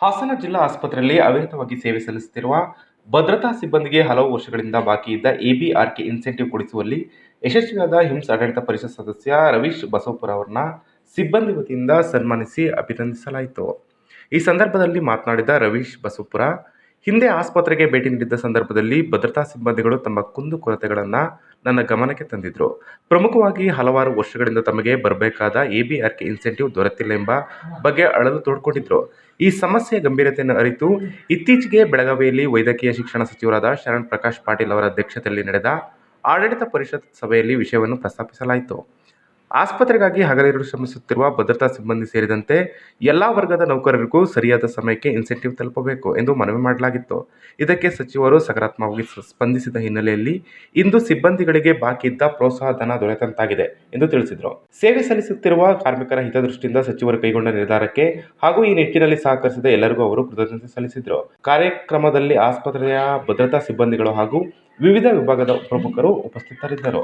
ಹಾಸನ ಜಿಲ್ಲಾ ಆಸ್ಪತ್ರೆಯಲ್ಲಿ ಅವಿರತವಾಗಿ ಸೇವೆ ಸಲ್ಲಿಸುತ್ತಿರುವ ಭದ್ರತಾ ಸಿಬ್ಬಂದಿಗೆ ಹಲವು ವರ್ಷಗಳಿಂದ ಬಾಕಿ ಇದ್ದ ಎಬಿಆರ್ಕೆ ಇನ್ಸೆಂಟಿವ್ ಕೊಡಿಸುವಲ್ಲಿ ಯಶಸ್ವಿಯಾದ ಹಿಮ್ಸ್ ಆಡಳಿತ ಪರಿಷತ್ ಸದಸ್ಯ ರವೀಶ್ ಬಸವಪುರ ಅವರನ್ನ ಸಿಬ್ಬಂದಿ ವತಿಯಿಂದ ಸನ್ಮಾನಿಸಿ ಅಭಿನಂದಿಸಲಾಯಿತು. ಈ ಸಂದರ್ಭದಲ್ಲಿ ಮಾತನಾಡಿದ ರವೀಶ್ ಬಸವಪುರ, ಹಿಂದೆ ಆಸ್ಪತ್ರೆಗೆ ಭೇಟಿ ನೀಡಿದ್ದ ಸಂದರ್ಭದಲ್ಲಿ ಭದ್ರತಾ ಸಿಬ್ಬಂದಿಗಳು ತಮ್ಮ ಕುಂದುಕೊರತೆಗಳನ್ನು ನನ್ನ ಗಮನಕ್ಕೆ ತಂದಿದ್ರು. ಪ್ರಮುಖವಾಗಿ ಹಲವಾರು ವರ್ಷಗಳಿಂದ ತಮಗೆ ಬರಬೇಕಾದ ಎಬಿಆರ್ಕೆ ಇನ್ಸೆಂಟಿವ್ ದೊರೆತಿಲ್ಲ ಎಂಬ ಬಗ್ಗೆ ಅಳಲು ತೋಡ್ಕೊಂಡಿದ್ರು. ಈ ಸಮಸ್ಯೆಯ ಗಂಭೀರತೆಯನ್ನು ಅರಿತು ಇತ್ತೀಚೆಗೆ ಬೆಳಗಾವಿಯಲ್ಲಿ ವೈದ್ಯಕೀಯ ಶಿಕ್ಷಣ ಸಚಿವರಾದ ಶರಣ್ ಪ್ರಕಾಶ್ ಪಾಟೀಲ್ ಅವರ ಅಧ್ಯಕ್ಷತೆಯಲ್ಲಿ ನಡೆದ ಆಡಳಿತ ಪರಿಷತ್ ಸಭೆಯಲ್ಲಿ ವಿಷಯವನ್ನು ಪ್ರಸ್ತಾಪಿಸಲಾಯಿತು. ಆಸ್ಪತ್ರೆಗಾಗಿ ಹಗಲಿರುಳು ಶ್ರಮಿಸುತ್ತಿರುವ ಭದ್ರತಾ ಸಿಬ್ಬಂದಿ ಸೇರಿದಂತೆ ಎಲ್ಲಾ ವರ್ಗದ ನೌಕರರಿಗೂ ಸರಿಯಾದ ಸಮಯಕ್ಕೆ ಇನ್ಸೆಂಟಿವ್ ತಲುಪಬೇಕು ಎಂದು ಮನವಿ ಮಾಡಲಾಗಿತ್ತು. ಇದಕ್ಕೆ ಸಚಿವರು ಸಕಾರಾತ್ಮಕವಾಗಿ ಸ್ಪಂದಿಸಿದ ಹಿನ್ನೆಲೆಯಲ್ಲಿ ಇಂದು ಸಿಬ್ಬಂದಿಗಳಿಗೆ ಬಾಕಿ ಇದ್ದ ಪ್ರೋತ್ಸಾಹ ಧನ ದೊರೆತಂತಾಗಿದೆ ಎಂದು ತಿಳಿಸಿದರು. ಸೇವೆ ಸಲ್ಲಿಸುತ್ತಿರುವ ಕಾರ್ಮಿಕರ ಹಿತದೃಷ್ಟಿಯಿಂದ ಸಚಿವರು ಕೈಗೊಂಡ ನಿರ್ಧಾರಕ್ಕೆ ಹಾಗೂ ಈ ನಿಟ್ಟಿನಲ್ಲಿ ಸಹಕರಿಸಿದ ಎಲ್ಲರಿಗೂ ಅವರು ಕೃತಜ್ಞತೆ ಸಲ್ಲಿಸಿದರು. ಕಾರ್ಯಕ್ರಮದಲ್ಲಿ ಆಸ್ಪತ್ರೆಯ ಭದ್ರತಾ ಸಿಬ್ಬಂದಿಗಳು ಹಾಗೂ ವಿವಿಧ ವಿಭಾಗದ ಪ್ರಮುಖರು ಉಪಸ್ಥಿತರಿದ್ದರು.